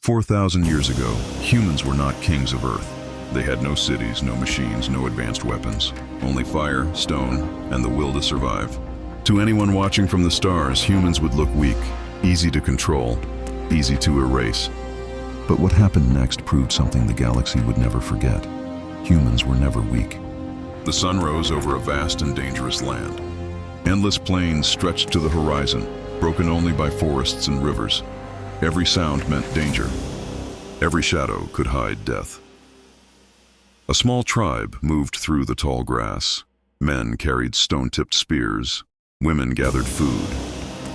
4,000 years ago, humans were not kings of Earth. They had no cities, no machines, no advanced weapons. Only fire, stone, and the will to survive. To anyone watching from the stars, humans would look weak, easy to control, easy to erase. But what happened next proved something the galaxy would never forget. Humans were never weak. The sun rose over a vast and dangerous land. Endless plains stretched to the horizon, broken only by forests and rivers. Every sound meant danger. Every shadow could hide death. A small tribe moved through the tall grass. Men carried stone-tipped spears. Women gathered food.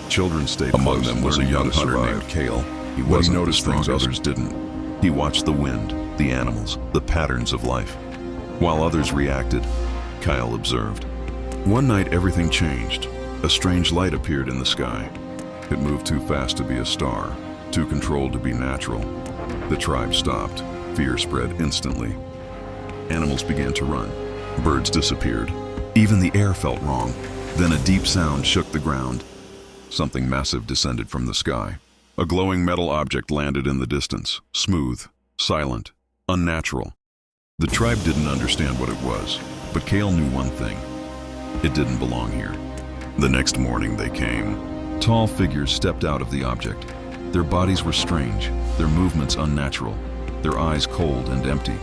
Children stayed close. Among them was a young hunter named Kale. He noticed things others didn't. He watched the wind, the animals, the patterns of life. While others reacted, Kyle observed. One night everything changed. A strange light appeared in the sky. It moved too fast to be a star, too controlled to be natural. The tribe stopped. Fear spread instantly. Animals began to run. Birds disappeared. Even the air felt wrong. Then a deep sound shook the ground. Something massive descended from the sky. A glowing metal object landed in the distance, smooth, silent, unnatural. The tribe didn't understand what it was, but Kale knew one thing. It didn't belong here. The next morning they came. Tall figures stepped out of the object. Their bodies were strange, their movements unnatural, their eyes cold and empty.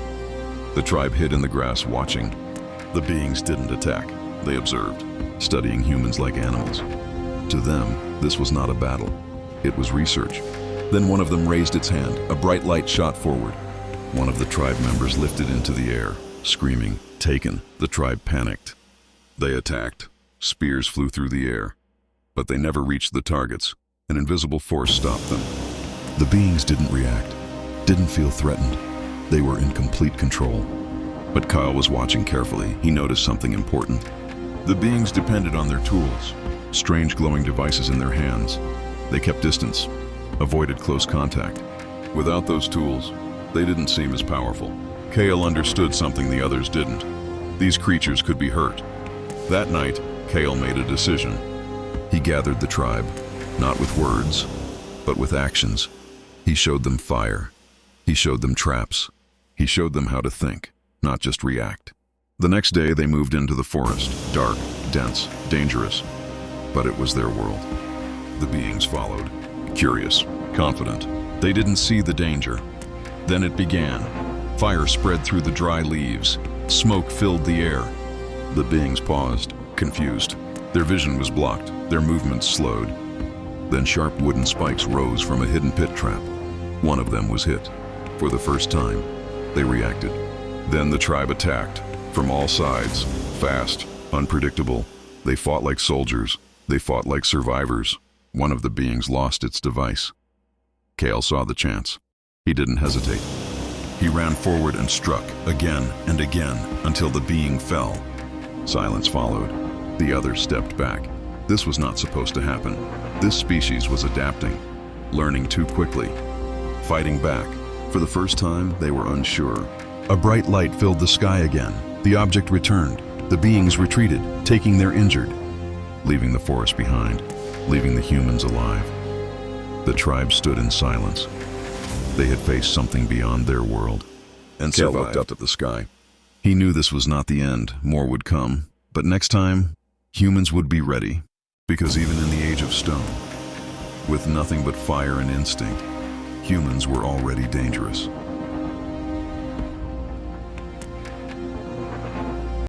The tribe hid in the grass watching. The beings didn't attack, they observed, studying humans like animals. To them, this was not a battle. It was research. Then one of them raised its hand. A bright light shot forward. One of the tribe members lifted into the air, screaming, "Taken!" The tribe panicked. They attacked. Spears flew through the air. But they never reached the targets. An invisible force stopped them. The beings didn't react, didn't feel threatened. They were in complete control. But Kyle was watching carefully. He noticed something important. The beings depended on their tools, strange glowing devices in their hands. They kept distance, avoided close contact. Without those tools, they didn't seem as powerful. Kale understood something the others didn't. These creatures could be hurt. That night, Kale made a decision. He gathered the tribe, not with words, but with actions. He showed them fire. He showed them traps. He showed them how to think, not just react. The next day, they moved into the forest, dark, dense, dangerous. But it was their world. The beings followed, curious, confident. They didn't see the danger. Then it began. Fire spread through the dry leaves. Smoke filled the air. The beings paused, confused. Their vision was blocked, their movements slowed. Then sharp wooden spikes rose from a hidden pit trap. One of them was hit. For the first time, they reacted. Then the tribe attacked, from all sides, fast, unpredictable. They fought like soldiers. They fought like survivors. One of the beings lost its device. Kale saw the chance. He didn't hesitate. He ran forward and struck, again and again, until the being fell. Silence followed. The others stepped back. This was not supposed to happen. This species was adapting, learning too quickly, fighting back. For the first time, they were unsure. A bright light filled the sky again. The object returned. The beings retreated, taking their injured, leaving the forest behind, leaving the humans alive. The tribe stood in silence. They had faced something beyond their world, and Kale looked up at the sky. He knew this was not the end. More would come. But next time, humans would be ready. Because even in the age of stone, with nothing but fire and instinct, humans were already dangerous.